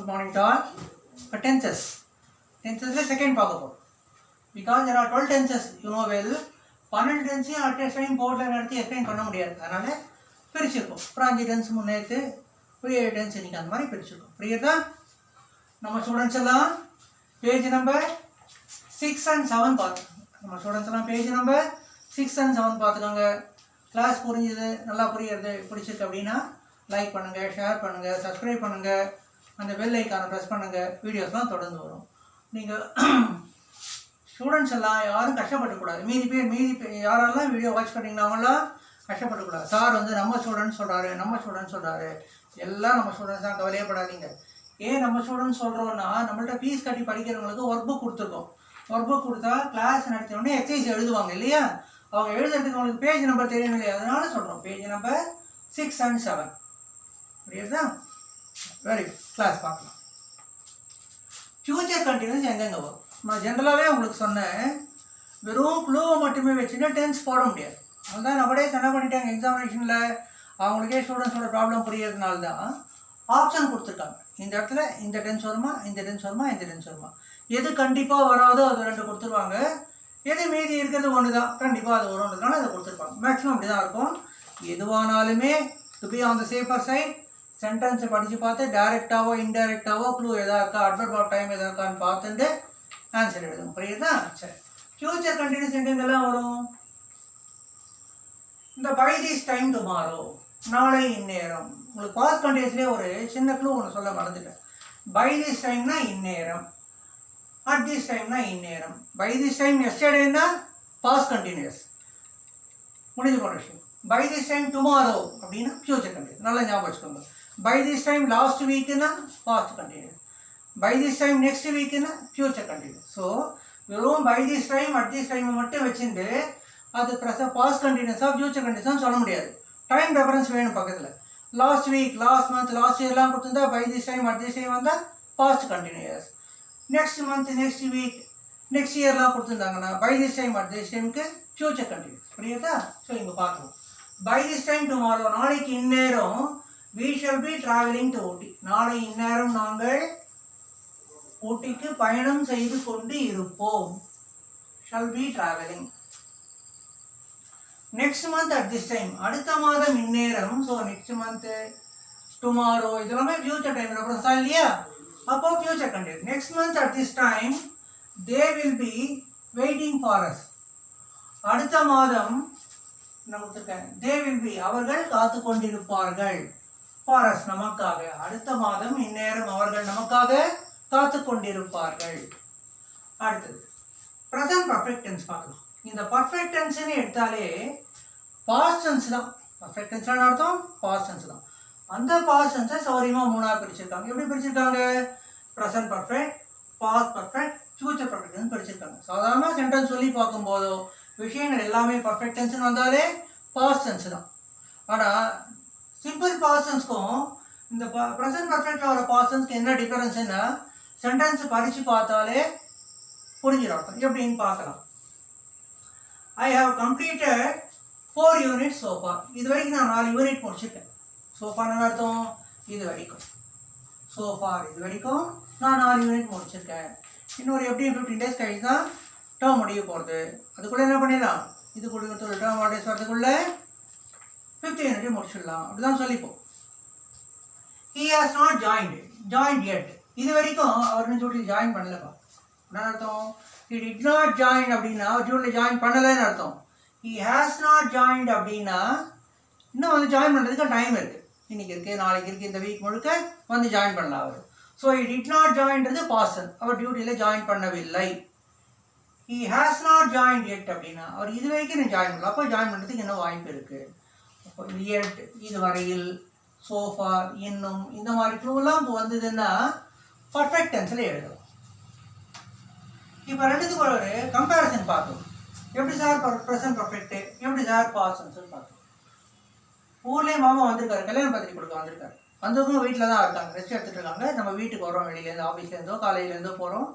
morning to all. For tenses. Tenses is second பார்க்க because there are 12 tenses, you know well. 12 tenses at a time போர்டில் நடத்தி explain பண்ண முடியாது. அதனால் பிரிச்சிருக்கோம். பிராஞ்சி tense முன்னேற்று pre tense இன்னைக்கு அந்த மாதிரி பிரிச்சிருக்கோம். புரியுதா? நம்ம ஸ்டூடெண்ட்ஸ் எல்லாம் பேஜ் நம்பர் 6 and 7 பார்த்துக்கோங்க. நம்ம ஸ்டூடெண்ட்ஸ் எல்லாம் பேஜ் நம்பர் 6 and 7 பார்த்துக்கோங்க. கிளாஸ் புரிஞ்சுது, நல்லா புரியுறது, பிடிச்சிருக்கு அப்படின்னா லைக் பண்ணுங்கள், ஷேர் பண்ணுங்கள், சப்ஸ்கிரைப் பண்ணுங்கள், அந்த பெல் ஐக்கானை ப்ரெஸ் பண்ணுங்கள். வீடியோஸ்லாம் தொடர்ந்து வரும். நீங்கள் ஸ்டூடெண்ட்ஸ் எல்லாம் யாரும் கஷ்டப்படக்கூடாது. மீதி யாரெல்லாம் வீடியோ வாட்ச் பண்ணிங்கன்னா அவங்களாம் கஷ்டப்படக்கூடாது. சார் வந்து நம்ம ஸ்டூடெண்ட்ஸ் சொல்கிறாரு, எல்லாம் நம்ம ஸ்டூடெண்ட்ஸ் தான், கவலையப்படாதீங்க. ஏன் நம்ம ஸ்டூடெண்ட்ஸ் சொல்கிறோன்னா, நம்மள்ட்ட ஃபீஸ் கட்டி படிக்கிறவங்களுக்கு ஒர்க் புக் கொடுத்துருக்கோம். ஒர்க் புக் கொடுத்தா கிளாஸ் நடத்தினோடனே எக்ஸசைஸ் எழுதுவாங்க இல்லையா? அவங்க எழுதுறதுக்கு அவங்களுக்கு பேஜ் நம்பர் தெரியணும் இல்லையா? அதனால சொல்கிறோம். பேஜ் நம்பர் 6 and 7 புரியுதா? Very good. கிளாஸ் பார்க்கலாம். ஃபியூச்சர் கண்டினியூஸ் எங்கெங்கே வரும்? நான் ஜென்ரலாகவே உங்களுக்கு சொன்னேன், வெறும் க்ளூவை மட்டுமே வச்சுன்னா டென்ஸ் போட முடியாது. அதுதான் நம்மளே என்ன பண்ணிட்டாங்க, எக்ஸாமினேஷனில் அவங்களுக்கே ஸ்டூடெண்ட்ஸோட ப்ராப்ளம் புரியறதுனால தான் ஆப்ஷன் கொடுத்துருக்காங்க. இந்த இடத்துல இந்த டென்ஸ் வருமா, இந்த டென்ஸ் வருமா, இந்த டென்ஸ் வருமா, எது கண்டிப்பாக வராதோ அது 2 கொடுத்துருவாங்க. எது மீதி இருக்கிறது ஒன்று தான் கண்டிப்பாக அது வரும்ன்றதுனால அதை கொடுத்துருப்பாங்க. மேக்ஸிமம் அப்படி தான் இருக்கும். எதுவானாலுமே to be on the safer side சென்டென்ஸை படித்து பார்த்து டைரெக்டாவோ இன்டைரக்டாவோ க்ளூ எதாக இருக்கா, அட்வர்ப் ஆஃப் டைம் எதாக இருக்கான்னு பார்த்துட்டு ஆன்சர் எழுதும். புரியுதா? சரி. ஃபியூச்சர் கண்டினியூஸ் எங்கெங்கெல்லாம் வரும்? இந்த பை திஸ் டைம் டுமாரோ, நாளை இந்நேரம். உங்களுக்கு பாஸ்ட் கண்டினியூஸ்லேயே ஒரு சின்ன க்ளூ ஒன்று சொல்ல மறந்துட்டேன். பை திஸ் டைம்னா இந்நேரம், அட் திஸ் டைம்னா இந்நேரம். பை திஸ் டைம் எஸ்டர்டேன்னா பாஸ்ட் கண்டினியூஸ், முடிஞ்சு போன விஷயம். பை திஸ் டைம் டுமாரோ அப்படின்னா ஃபியூச்சர் கண்டினியூஸ், நல்லா ஞாபகம் வச்சுக்கோங்க. பை திஸ் டைம் லாஸ்ட் வீக்குன்னா past continuous, by this time next வீக்குன்னா ஃபியூச்சர் கண்டினியூஸ். ஸோ வெறும் by this time at this டைமை மட்டும் வச்சுட்டு அது பாஸ்ட் கண்டினியூஸாக ஃபியூச்சர் கண்டினியூஸாக சொல்ல முடியாது. டைம் ரெஃபரன்ஸ் வேணும் பக்கத்தில். Last week, last month, last இயர்லாம் கொடுத்துருந்தா by this time at this time வந்தால் past continuous. Next month, next week, next இயர்லாம் கொடுத்துருந்தாங்கன்னா by this time at this டைமுக்கு ஃபியூச்சர் கண்டினியூஸ். புரியுதா? ஸோ இங்கே பார்க்கணும். பை திஸ் டைம் டுமாரோ, நாளைக்கு இந்நேரம் we shall be traveling to ஊட்டி. நாளை இந்நேரம் நாங்கள் ஊட்டிக்கு பயணம் செய்து கொண்டு இருப்போம். shall be traveling. next month at this time, அடுத்த மாதம் இந்நேரம். ஸோ நெக்ஸ்ட் மந்த், டுமாரோ, இதெல்லாமே ஃபியூச்சர் டைம் ரெஃபரன்ஸா இல்லையா? அப்போ future continuous. Next month at this time they will be waiting for us. அடுத்த மாதம் நான் கொடுத்துருக்கேன், they will be, அவர்கள் காத்து கொண்டிருப்பார்கள். for us, நமக்காக. அடுத்த மாதம் இந்நேரம் அவர்கள் நமக்காக காத்து கொண்டிருப்பார்கள். அடுத்தது ப்ரெசன்ட் பர்ஃபெக்ட் டென்ஸ் பார்க்கலாம். இந்த பர்ஃபெக்ட் டென்ஸ்னு எடுத்தாலே பாஸ்ட் டென்ஸ் தான். பர்ஃபெக்ட் டென்ஸ்னு அர்த்தம் பாஸ்ட் டென்ஸ் தான். அந்த பாஸ்ட் டென்ஸை சௌரியமாக 3ஆக பிரிச்சிருக்காங்க. எப்படி பிரிச்சிருக்காங்க? Present perfect, past perfect, future பர்ஃபெக்ட்னு பிரிச்சிருக்காங்க. சாதாரண சென்டென்ஸ் சொல்லி பார்க்கும்போதோ விஷயங்கள் எல்லாமே பர்ஃபெக்ட் டென்ஸ்னு வந்தாலே பாஸ்ட் டென்ஸ் தான். ஆனால் சிம்பிள் பாஸ்ட் டென்ஸ்க்கும் இந்த ப்ரெசன்ட் பர்ஃபெக்டில் வர பாஸ்ட் டென்ஸ்க்கு என்ன டிஃபரன்ஸ்னா, சென்டென்ஸ் படித்து பார்த்தாலே புரிஞ்சிடும். எப்படின்னு பார்க்கலாம். I have completed 4 units so far. இது வரைக்கும் நான் 4 யூனிட் முடிச்சிருக்கேன். சோஃபான்னு அர்த்தம் இது வரைக்கும். சோஃபா இது வரைக்கும் நான் 4 யூனிட் முடிச்சிருக்கேன். இன்னொரு எப்படியும் 15 days கழிச்சு தான் டேர்ம் முடிய போகிறது. அதுக்குள்ளே என்ன பண்ணிடலாம், இதுக்குள்ள ஒரு டேர்ம் டேஸ் வரதுக்குள்ளே 50 யூனிட் முடிச்சிடலாம். அப்படிதான் சொல்லிப்போம். he has not joined yet. இது வரைக்கும் அவர் ஜூட்டில் ஜாயின் பண்ணலப்பா. என்ன அர்த்தம்? he did not join அப்படின்னா அவர் ஜூட்டில் ஜாயின் பண்ணலைன்னு அர்த்தம். he has not joined அப்படின்னா இன்னும் வந்து ஜாயின் பண்ணுறதுக்கு டைம் இருக்குது. இன்றைக்கி இருக்குது, நாளைக்கு இருக்குது, இந்த வீக் முழுக்க வந்து ஜாயின் பண்ணலாம் அவர். ஸோ he did not joinன்றது பாஸ்ட், அவர் டியூட்டியில் ஜாயின் பண்ணவில்லை. he has not joined yet அப்படின்னா அவர் இது வரைக்கும் நான் ஜாயின் பண்ணல, அப்போ ஜாயின் பண்ணுறதுக்கு இன்னும் வாய்ப்பு இருக்குது. அப்போ yet, இது வரையில், சோஃபா, இன்னும், இந்த மாதிரி க்ளூலாம் வந்ததுன்னா பர்ஃபெக்ட் டென்ஸில் எழுதும். இப்போ ரெண்டுத்துக்கு ஒரு கம்பேரிசன் பார்த்தோம். எப்படி சார் ப்ரெசன்ட் பர்ஃபெக்ட்டு, எப்படி சார் பாஸ்ட் டென்ஸ்னு பார்த்தோம். ஊர்லேயே மாமா வந்திருக்காரு, கல்யாண பத்திரிக்கை கொடுக்க வந்திருக்காரு. வந்தவங்க வீட்டில் தான் இருக்காங்க, ரெஸ்ட் எடுத்துகிட்டு இருக்காங்க. நம்ம வீட்டுக்கு வரோம், வெளியிலேருந்து ஆஃபீஸ்லேருந்தோ காலையிலேருந்தோ போகிறோம்.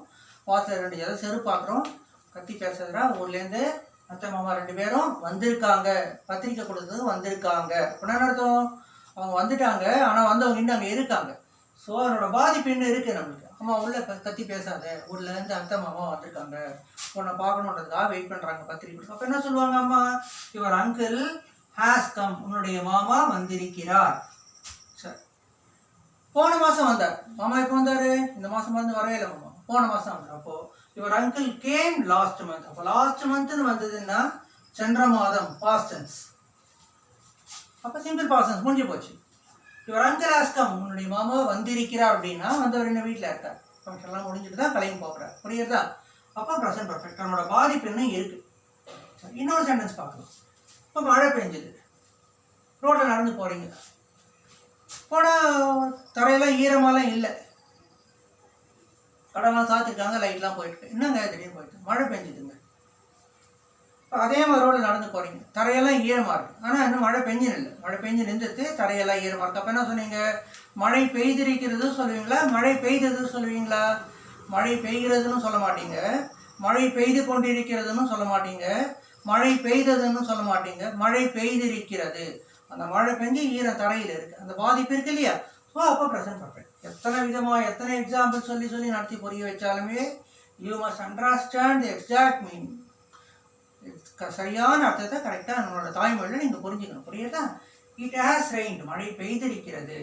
வாசலில் 2 ஜதை செருப்பு பார்க்குறோம். கத்தி பேசுறதுனா ஊர்லேருந்து அத்தை மாமா 2 பேரும் வந்திருக்காங்க, பத்திரிக்கை கொடுத்தது வந்திருக்காங்க. அப்படின்னா அர்த்தம் அவங்க வந்துட்டாங்க, ஆனால் வந்தவங்க இன்னும் அங்கே இருக்காங்க. ஸோ அதனோட பாதிப்பு என்ன இருக்குது நம்மளுக்கு. அம்மா உள்ள கத்தி பேசாத, ஊர்லேருந்து அத்தை மாமா வந்திருக்காங்க, உன்னை பார்க்கணுன்றதுக்காக வெயிட் பண்ணுறாங்க பத்திரிக்கை. அப்போ என்ன சொல்லுவாங்க அம்மா, யுவர் அங்கிள் ஹேஸ் கம், உன்னுடைய மாமா வந்திருக்கிறார். சரி, போன மாதம் வந்தார் மாமா, எப்போ வந்தார், இந்த மாதம் வந்து வரவே இல்லை மாமா, போன மாதம் வந்தார். அப்போது your uncle game last month. அப்போ லாஸ்ட் மந்த்னு வந்ததுன்னா சென்ற மாதம், பாஸ்ட் டென்ஸ். அப்போ சிம்பிள் பாஸ்ட் டென்ஸ் முடிஞ்சு போச்சு. யுவர் அங்கிள் ஹேஸ் கம், உன்னுடைய மாமா வந்திருக்கிறார் அப்படின்னா வந்தவர் என்ன வீட்டில் இருக்கார், ஃபங்க்ஷன்லாம் முடிஞ்சுட்டு தான் கிளம்பி போகிறார், புரியுதா. அப்போ ப்ரெசன்ட் பர்ஃபெக்ட். நம்மளோட பாதிப்பு என்ன இருக்குது. இன்னொரு சென்டென்ஸ் பார்க்கலாம். இப்போ மழை பெஞ்சுது, ரோட்டில் நடந்து போகிறீங்க, போனால் தரையெல்லாம் ஈரமாலாம் இல்லை, கடலாம் சாத்திருக்காங்க, லைட்லாம் போயிட்டு, என்னங்க திடீர்னு போயிட்டு, மழை பெஞ்சுதுங்க. இப்போ அதே மாதிரி ரோட்டில் நடந்து போகிறீங்க, தரையெல்லாம் ஈரமாக இருக்குது, ஆனால் இன்னும் மழை பெஞ்சு இல்லை, மழை பெஞ்சு நின்றுட்டு தரையெல்லாம் ஈரமாக இருக்குது. அப்போ என்ன சொன்னீங்க, மழை பெய்திருக்கிறது சொல்லுவீங்களா, மழை பெய்தது சொல்லுவீங்களா. மழை பெய்கிறதுன்னு சொல்ல மாட்டீங்க, மழை பெய்து கொண்டிருக்கிறதுன்னு சொல்ல மாட்டீங்க, மழை பெய்ததுன்னு சொல்ல மாட்டீங்க, மழை பெய்திருக்கிறது. அந்த மழை பெஞ்சு ஈரம் தரையில் இருக்குது, அந்த பாதிப்பு இருக்கு இல்லையா. ஸோ அப்போ ப்ரெசன்ட் பர்ஃபெக்ட். எத்தனை விதமாக எத்தனை எக்ஸாம்பிள் சொல்லி நடத்தி புரிய வச்சாலுமே you must understand the exact meaning. சரியான அர்த்தத்தை கரெக்டாக நம்மளோட தாய்மொழியில் நீங்கள் புரிஞ்சுக்கணும், புரியுதா. இட் ஹேஸ் ரெயின்ட், மழை பெய்திருக்கிறது.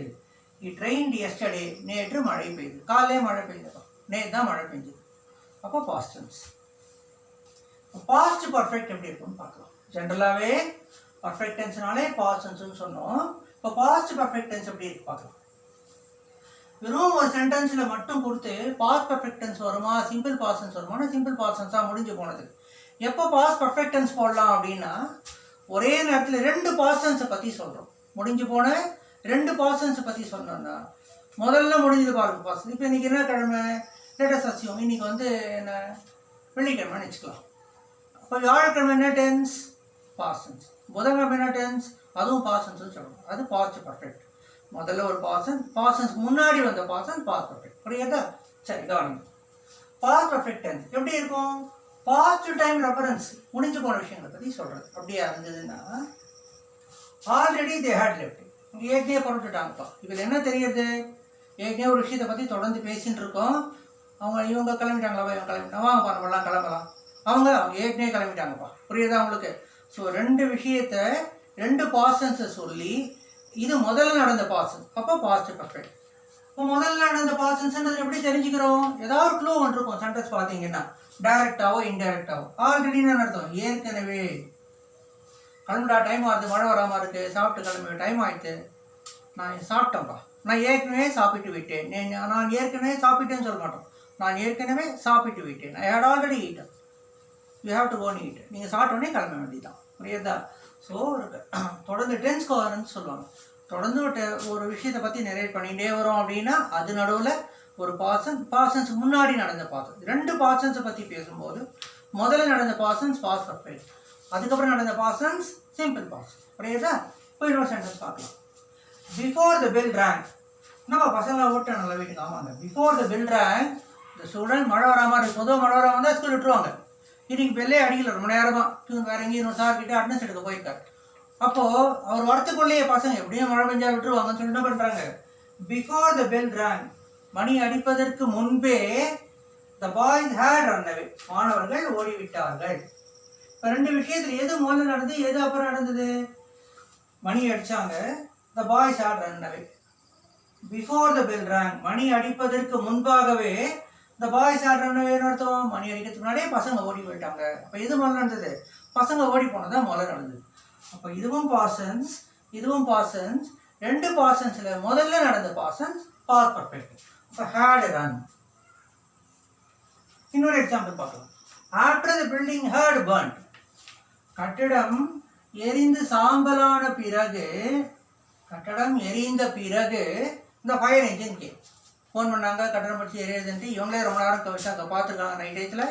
இட் ரெயின்ட் எஸ்டர்டே, நேற்று மழை பெய்யுது, காலையிலே மழை பெய்யுது, நேற்று தான் மழை பெய்யுது. அப்போ பாஸ்ட் டென்ஸ். பாஸ்ட் பர்ஃபெக்ட் எப்படி இருக்குன்னு பார்க்கலாம். ஜென்ரலாகவே பர்ஃபெக்ட் டென்ஸ்னாலே பாஸ்ட் டென்ஸ்னு சொன்னோம். இப்போ பாஸ்ட் பர்ஃபெக்ட் டென்ஸ் எப்படி இருக்கு பார்க்கலாம். வெறும் ஒரு சென்டென்ஸில் மட்டும் கொடுத்து பாஸ்ட் பர்ஃபெக்ட் டென்ஸ் வருமா, சிம்பிள் பாஸ்ட் டென்ஸ் வருமா, சிம்பிள் பாஸ்ட் டென்ஸாக முடிஞ்சு போனது. எப்போ பாஸ்ட் பர்ஃபெக்ட் டென்ஸ் போடலாம் அப்படின்னா, ஒரே நேரத்தில் ரெண்டு பாஸ்ட் டென்ஸை பற்றி சொல்கிறோம். முடிஞ்சு போன ரெண்டு பாஸ்ட் டென்ஸை பற்றி சொன்னோம்னா, முதல்ல முடிஞ்சது பாருங்க பாஸ்ட். இப்போ இன்றைக்கி என்ன கிழமை, லேட்டஸ்ட் அசியம், இன்றைக்கி வந்து என்ன வெள்ளிக்கிழமைன்னு வச்சுக்கலாம். அப்போ வியாழக்கிழமை என்ன டென்ஸ், பாஸ்ட் டென்ஸ். புதன்கிழமை என்ன டென்ஸ், அதுவும் பாஸ்ட் டென்ஸ்னு சொல்லணும். அது பாஸ்ட் பர்ஃபெக்ட். முதல்ல ஒரு பாஸ்ட் டென்ஸ் முன்னாடி வந்த பாஸ்ட் டென்ஸ் பாஸ்ட் பர்ஃபெக்ட், புரியுதா. சரி, கவனிங்க. பாஸ்ட் பர்ஃபெக்ட் டென்ஸ் எப்படி இருக்கும், பாஸ்ட் டைம் ரெஃபரன்ஸ், முடிஞ்சு போன விஷயங்களை பற்றி சொல்கிறது. அப்படியே இருந்ததுன்னா ஆல்ரெடி தே ஹேட் லெஃப்ட், ஏற்கனவே புறப்பட்டுட்டாங்கப்பா. இதில் என்ன தெரியுது, ஏற்கனவே ஒரு விஷயத்தை பற்றி தொடர்ந்து பேசிகிட்டு இருக்கோம், இவங்க கிளம்பிட்டாங்களா, இவங்க கிளம்பிட்டாங்க, வாங்கப்பா நம்மளாம் கிளம்பலாம், அவங்க ஏற்கனவே கிளம்பிட்டாங்கப்பா, புரியுதா உங்களுக்கு. ஸோ ரெண்டு விஷயத்தை ரெண்டு பாஸ்ட் டென்ஸை சொல்லி, இது முதல்ல நடந்த பாஸ்ட் டென்ஸ், அப்போ பாஸ்ட் பர்ஃபெக்ட். இப்போ முதல்ல நடந்த பாஸ்ட் டென்ஸ்ன்றது எப்படி தெரிஞ்சுக்கிறோம், ஏதாவது ஒரு க்ளூ ஒன்று இருக்கும் சென்டென்ஸ் பார்த்தீங்கன்னா, டைரக்டாவோ இன்டைரக்டாவோ. ஆல்ரெடின்னு அர்த்தம், ஏற்கனவே கிளம்புடா, டைம் ஆகுது, மழை வராமல் இருக்குது, சாப்பிட்டு கிளம்பி டைம் ஆகிடுது, நான் சாப்பிட்டேன்ப்பா, நான் ஏற்கனவே சாப்பிட்டு விட்டேன், நான் ஏற்கனவே சாப்பிட்டேன்னு சொல்ல மாட்டோம், நான் ஏற்கனவே சாப்பிட்டு விட்டேன், I had already eaten, you have to go and eat. நீங்கள் சாப்பிட்டோடனே கிளம்ப வேண்டியதான், புரியுதா. ஸோ தொடர்ந்து டென்ஸ் கோஹரன்ஸ் சொல்லுவாங்க. தொடர்ந்து ஒரு விஷயத்தை பற்றி நரேட் பண்ணிகிட்டே வரோம் அப்படின்னா, அது நடுவில் ஒரு பாஸ்ட் டென்ஸ் முன்னாடி நடந்த பாஸ்ட் டென்ஸ், ரெண்டு பாஸ்ட் டென்ஸை பற்றி பேசும்போது முதல்ல நடந்த பாஸ்ட் டென்ஸ் பாஸ்ட் பர்ஃபெக்ட், அதுக்கப்புறம் நடந்த பாஸ்ட் டென்ஸ் சிம்பிள் பாஸ்ட், புரியுதா. இப்போ இன்னொரு சென்டென்ஸ் பார்க்கலாம். பிஃபோர் த பெல் ரேங், நம்ம பசங்களை ஓட்ட நல்லா வீட்டுக்கு, ஆமாங்க. பிஃபோர் த பெல் ரேங் இந்த ஸ்டூடெண்ட், மழை வராமல் இருக்குது, பொதுவாக மழை வராமல் தான் ஸ்கூல் விட்டுருவாங்க. இன்னைக்கு பெல்லே அடிக்கல, ரொம்ப நேரமாக வேறு எங்கேயும் இன்னொரு சார் கிட்டே அட்டனன்ஸ் எடுக்க போயிருக்காரு. அப்போது அவர் வரத்துக்குள்ளேயே பசங்க எப்படியும் மழை பெஞ்சா விட்டுருவாங்கன்னு சொல்லி என்ன பண்ணுறாங்க, பிஃபோர் த பெல் ரேங், மணி அடிப்பதற்கு முன்பே the boys had run away, மாணவர்கள் ஓடிவிட்டார்கள். இப்போ ரெண்டு விஷயத்தில் எது முதல்ல நடந்தது, எது அப்புறம் நடந்தது, மணி அடித்தாங்க, the boys had run away. Before the bell rang, மணி அடிப்பதற்கு முன்பாகவே இந்த பாய்ஸ் ஹேட் ரன் அவேன்னு அர்த்தம், மணி அடிக்கிறதுக்கு முன்னாடியே பசங்க ஓடி போயிட்டாங்க. அப்போ இது முதல்ல நடந்தது, பசங்க ஓடி போனதான் முதல்ல நடந்தது. அப்போ இதுவும் பாஸ்ட் டென்ஸ், இதுவும் பாஸ்ட் டென்ஸ், ரெண்டு பாஸ்ட் டென்ஸில் முதல்ல நடந்த பாஸ்ட் டென்ஸ் பாஸ்ட் பர்ஃபெக்ட். இப்போ ஹேட் ரன். இன்னொரு எக்ஸாம்பிள் பார்க்கலாம். After the building had burnt, கட்டடம் எரிந்து சாம்பலான பிறகு, கட்டடம் எரிந்த பிறகு இந்த ஃபயர் என்ஜின் கேம் ஃபோன் பண்ணாங்க, கட்டடம் படித்து எரியுதுன்ட்டு. இவங்களே ரொம்ப நேரம் கவிச்சு அங்கே பார்த்துருக்காங்க நைட் டயத்தில்.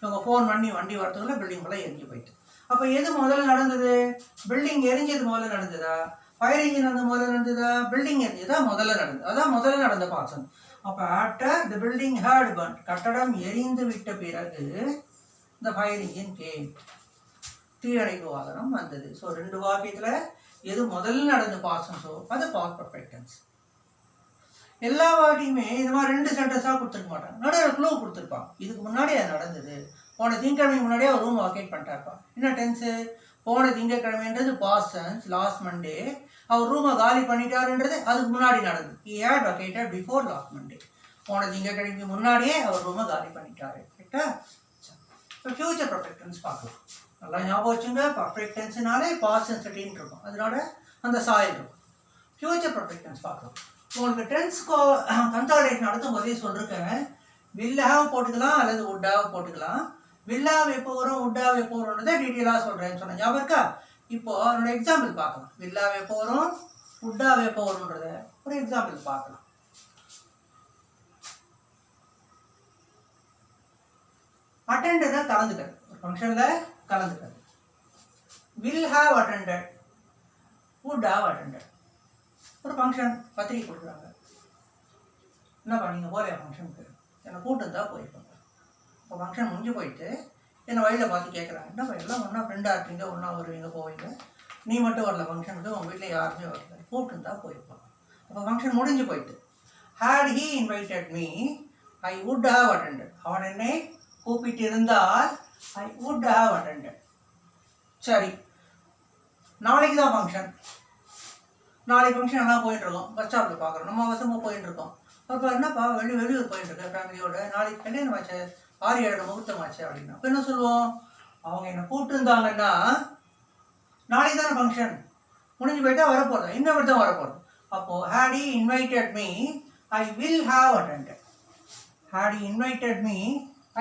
இவங்க ஃபோன் பண்ணி வண்டி வரத்துக்குள்ள பில்டிங் ஃபுல்லாக எரிஞ்சு போயிட்டு. அப்போ எது முதல்ல நடந்தது, பில்டிங் எரிஞ்சது முதல்ல நடந்ததா, ஃபயர் இன்ஜின் வந்து முதல்ல நடந்ததா, பில்டிங் எரிஞ்சதா முதல்ல நடந்தது, அதான் முதல்ல நடந்த பாசன். அப்போ after the building had burnt, கட்டடம் எரிந்து விட்ட பிறகு இந்த ஃபயர் இன்ஜின் கேம், தீயணைப்பு வாகனம் வந்தது. ஸோ ரெண்டு வாக்கியத்தில் எது முதல்ல நடந்த பாசன்ஸோ அது பாஸ்ட் பர்ஃபெக்ட் டென்ஸ். எல்லா வாட்டியுமே இது மாதிரி 2 சென்டென்ஸாக கொடுத்துருக்க மாட்டாங்க, நடுவில் க்ளூ கொடுத்துருப்பான். இதுக்கு முன்னாடி அது நடந்தது, போன திங்கக்கிழமை முன்னாடியே ஒரு ரூம் வாக்கேட் பண்ணிட்டாருப்பா. என்ன டென்ஸு? போன திங்கக்கிழமைன்றது பாஸ்ட் டென்ஸ், லாஸ்ட் மண்டே அவர் ரூமை காலி பண்ணிட்டாருன்றது அதுக்கு முன்னாடி நடந்தது. He had vacated before last Monday. போன திங்கக்கிழமைக்கு முன்னாடியே அவர் ரூமை காலி பண்ணிட்டாரு. கரெக்டா? இப்போ ஃபியூச்சர் பர்ஃபெக்ட் டென்ஸ் பார்க்கலாம். நல்லா ஞாபகம் வச்சுங்க, பர்ஃபெக்ட் டென்ஸ்னாலே பாஸ்ட் டென்ஸ் அப்படின்னு இருக்கும், அதனால அந்த சாயல் இருக்கும். ஃபியூச்சர் பர்ஃபெக்ட் டென்ஸ் பார்க்கலாம். உங்களுக்கு டென்ஸ் கன்சாலிடேஷன் நடத்தும் போதே சொல்லிருக்கேன், வில் ஹேவ் போட்டுக்கலாம் அல்லது வுட் ஹேவ் போட்டுக்கலாம். வில் ஹேவ் எப்போ வரும், வுட் ஹேவ் எப்போ வரும்ன்றதை டீட்டெயிலாக சொல்கிறேன்னு சொன்னேன், ஞாபகம் இருக்கா? இப்போ அதனோட எக்ஸாம்பிள் பார்க்கலாம். வில் ஹேவ் எப்போ வரும், வுட் ஹேவ் எப்போ வரும்ன்றத ஒரு எக்ஸாம்பிள் பார்க்கலாம். அட்டெண்டடாக கலந்துக்கிறது, ஒரு ஃபங்க்ஷனில் கலந்துக்கிறது. Will have attended, would have attended. ஒரு ஃபங்க்ஷன் பத்திரிக்கை கொடுக்குறாங்க, என்னப்பா நீங்கள் போகலையா ஃபங்க்ஷனுக்கு? என்னை கூட்டம் தான் போயிருப்பாங்க. இப்போ ஃபங்க்ஷன் முடிஞ்சு போயிட்டு என்னை வழியில் பார்த்து கேட்குறாங்க, என்னப்பா எல்லாம் ஒன்றா ஃப்ரெண்டாக இருப்பீங்க, ஒன்றா வருவீங்க போவீங்க, நீ மட்டும் வரல ஃபங்க்ஷனுக்கு, உங்கள் வீட்டில் யாருமே வரல, கூட்டம் தான் போயிருப்பாங்க. அப்போ ஃபங்க்ஷன் முடிஞ்சு போயிட்டு, had he invited me I would have attended. அவன் என்னை கூப்பிட்டு இருந்தால் ஐ வுட் ஹேவ் அட்டெண்டட். சரி, நாளைக்கு தான் ஃபங்க்ஷன், நாளைக்கு ஃபங்க்ஷன் எல்லாம் போயிட்டுருக்கோம், பஸ் ஸ்டாப்பில் பார்க்குறோம், நம்ம அவசரமாக போயிட்டுருக்கோம். அப்போ என்னப்பா வெளியூர் போயிட்டுருக்கேன் ஃபேமிலியோட, நாளைக்கு கல்யாணம் ஆச்சு, 6-7 முகூர்த்தம் ஆச்சு அப்படின்னா அப்போ என்ன சொல்லுவோம்? அவங்க என்னை கூப்பிட்டுருந்தாங்கன்னா நாளைக்கு தானே ஃபங்க்ஷன், முடிஞ்சு போயிட்டா வரப்போகிறது, இன்னும் தான் வரப்போகிறது. அப்போது had he invited me I will have attended. Had he invited me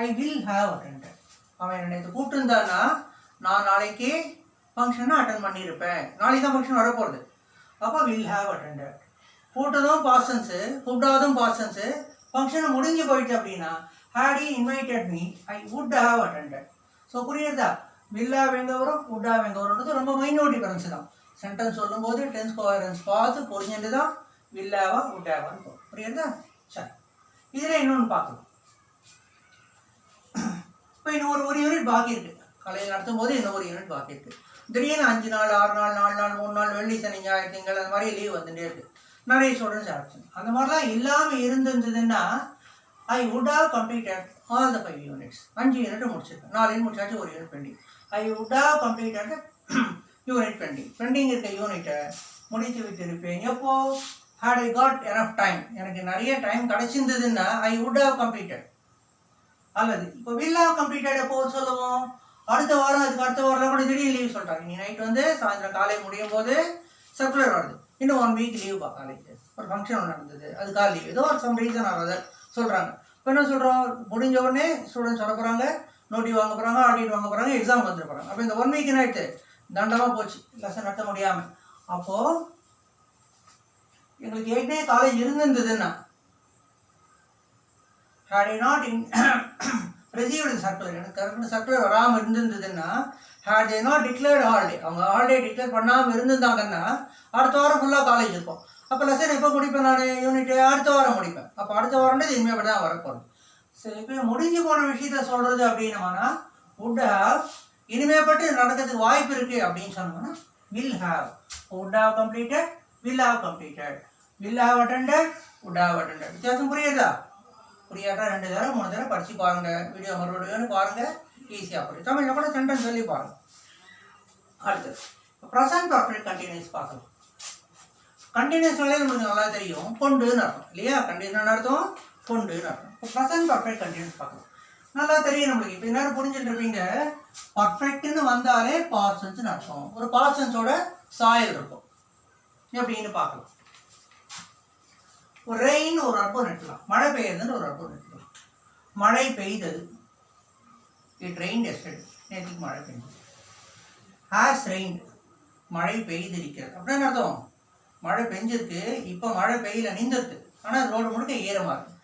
I will have attended. அவன் என்னை கூப்பிட்டுருந்தான்னா நான் நாளைக்கு ஃபங்க்ஷனை அட்டன் பண்ணியிருப்பேன், நாளைக்கு தான் ஃபங்க்ஷன் வரப்போகிறது. அப்போ வில் ஹேவ் அட்டெண்டட். கூட்டதும் பாஸ்டன்ஸு, கூப்பிடாதும் பாஸ்டன்ஸு, ஃபங்க்ஷனை முடிஞ்சு போயிடுச்சு அப்படின்னா had he invited me I would have attended. So புரியுறதா? வில் ஹேவ் எங்கே வரும், வுட் ஹேவ் எங்கே வரும்ன்றது ரொம்ப மைனூட் டிஃபரன்ஸ் தான். சென்டென்ஸ் சொல்லும்போது டென்ஸ் கோஹரன்ஸ் பார்த்து புரிஞ்சுட்டு தான் வில் ஹேவா வுட் ஹேவான்னு போகும். புரியுறதா? சரி, இதில் இன்னொன்று பார்க்கலாம். இப்போ இன்னும் ஒரு யூனிட் பாக்கி இருக்குது, காலையில் நடத்தும் போது இன்னும் ஒரு யூனிட் பாக்கி இருக்குது. திடீர்னு 5 நாள் 6 நாள் 4 நாள் 3 நாள் வெள்ளி சனி ஞாயிறு திங்கள் அந்த மாதிரி லீவ் வந்துட்டே இருக்குது, நிறைய ஸ்டூடெண்ட்ஸ் ஆப்ஷன். அந்த மாதிரிலாம் இல்லாமல் இருந்ததுன்னா I would have completed all the 5 units. 5 unit முடிச்சிருக்கேன், 4 யூனிட் முடிச்சாச்சு, ஒரு unit pending. I would have completed unit pending. Pending இருக்க யூனிட்டை முடித்து விட்டிருப்பேன். எப்போ? Had I got enough time, எனக்கு நிறைய டைம் கிடைச்சிருந்ததுன்னா ஐ வுட் ஹேவ் கம்ப்ளீட்டட். அல்லது இப்போ வில் ஹேவ் கம்ப்ளீட்டட் எப்போ சொல்லுவோம்? அடுத்த வாரம், அதுக்கு அடுத்த வாரம் கூட திடீர்னு லீவ் சொல்கிறாங்க. நீ நைட் வந்து சாயந்தரம் காலை முடியும் போது சர்க்குலர் வருது, இன்னும் 1 வீக் லீவ் காலேஜ், ஒரு ஃபங்க்ஷன் ஒன்று நடந்தது, அதுக்காக லீவ், ஏதோ ஒரு சம் ரீசன் ஆகாத சொல்கிறாங்க. இப்போ என்ன சொல்கிறோம்? முடிஞ்ச உடனே ஸ்டூடெண்ட்ஸ் வர போகிறாங்க, நோட்டி வாங்க போகிறாங்க, ஆடிட் வாங்க போகிறாங்க, எக்ஸாம் வந்துட்டு போகிறாங்க. அப்போ இந்த 1 வீக் நைட்டு தண்டமாக போச்சு, லெசன் நடத்த முடியாமல். அப்போது எங்களுக்கு ஏற்கனவே college இருந்திருந்ததுன்னா had I not received the circular, எனக்கு கரெக்டாக சர்க்குலர் வராமல் இருந்திருந்ததுன்னா had they not declared holiday, அவங்க ஹாலிடே டிக்ளேர் பண்ணாமல் இருந்திருந்தாங்கன்னா அடுத்த வாரம் ஃபுல்லாக காலேஜ் இருக்கும். அப்போ லெசன் எப்போ முடிப்பேன் நான்? யூனிட்டு அடுத்த வாரம் முடிப்பேன். அப்போ அடுத்த வாரம்ன்றது இனிமேல் அப்படி தான் வரப்போகுது. சரி, இப்போ முடிஞ்சு போன விஷயத்த சொல்கிறது அப்படின்னோம்னா வுட் ஹேவ், இனிமேப்பட்டு நடக்கிறதுக்கு வாய்ப்பு இருக்குது அப்படின்னு சொன்னோம்னா will have. Would have completed, will have completed, will have attended, would have attended. வித்தியாசம் புரியுதா? புரியாட்டா 2 தடவை 3 தடவை படித்து பாருங்கள், வீடியோ மறுபடியும் பாருங்கள், ஈஸியாக புரியும். தமிழில் கூட சென்டென்ஸ் சொல்லி பாருங்கள். அடுத்தது ப்ரெசன்ட் பர்ஃபெக்ட் கண்டினியூஸ் பார்க்கலாம். கண்டினியூஸ்னாலே நம்மளுக்கு நல்லா தெரியும், கொண்டுன்னு அர்த்தம் இல்லையா? கண்டினியூஸ் அர்த்தம் கொண்டுன்னு அர்த்தம். இப்போ ப்ரெசன்ட் பர்ஃபெக்ட் கண்டினியூஸ் பார்க்கலாம், நல்லா தெரியும் நம்மளுக்கு. இப்போ எல்லாரும் புரிஞ்சுட்டு இருப்பீங்க, பர்ஃபெக்ட்னு வந்தாலே பாஸ்டன்ஸ்னு அர்த்தம், ஒரு பாஸ்டன்ஸோட சாயல் இருக்கும். எப்படின்னு பார்க்கலாம். ஒரு ரெயின் ஒரு அர்த்தம் நெட்டலாம், மழை பெய்யுதுன்னு ஒரு அர்த்தம் நெட்டலாம். மழை பெய்தது, இட் ரெயின் எஸ்டர்டே, நேற்றுக்கு மழை பெய்யுது. ஹேஸ் ரெயின்ட், மழை பெய்திருக்கிறது அப்படின்னு அர்த்தம். மழை பெஞ்சிருக்கு, இப்போ மழை பெய்யல, நின்றுருக்கு, ஆனால் ரோடு முழுக்க ஈரமாக இருக்குது.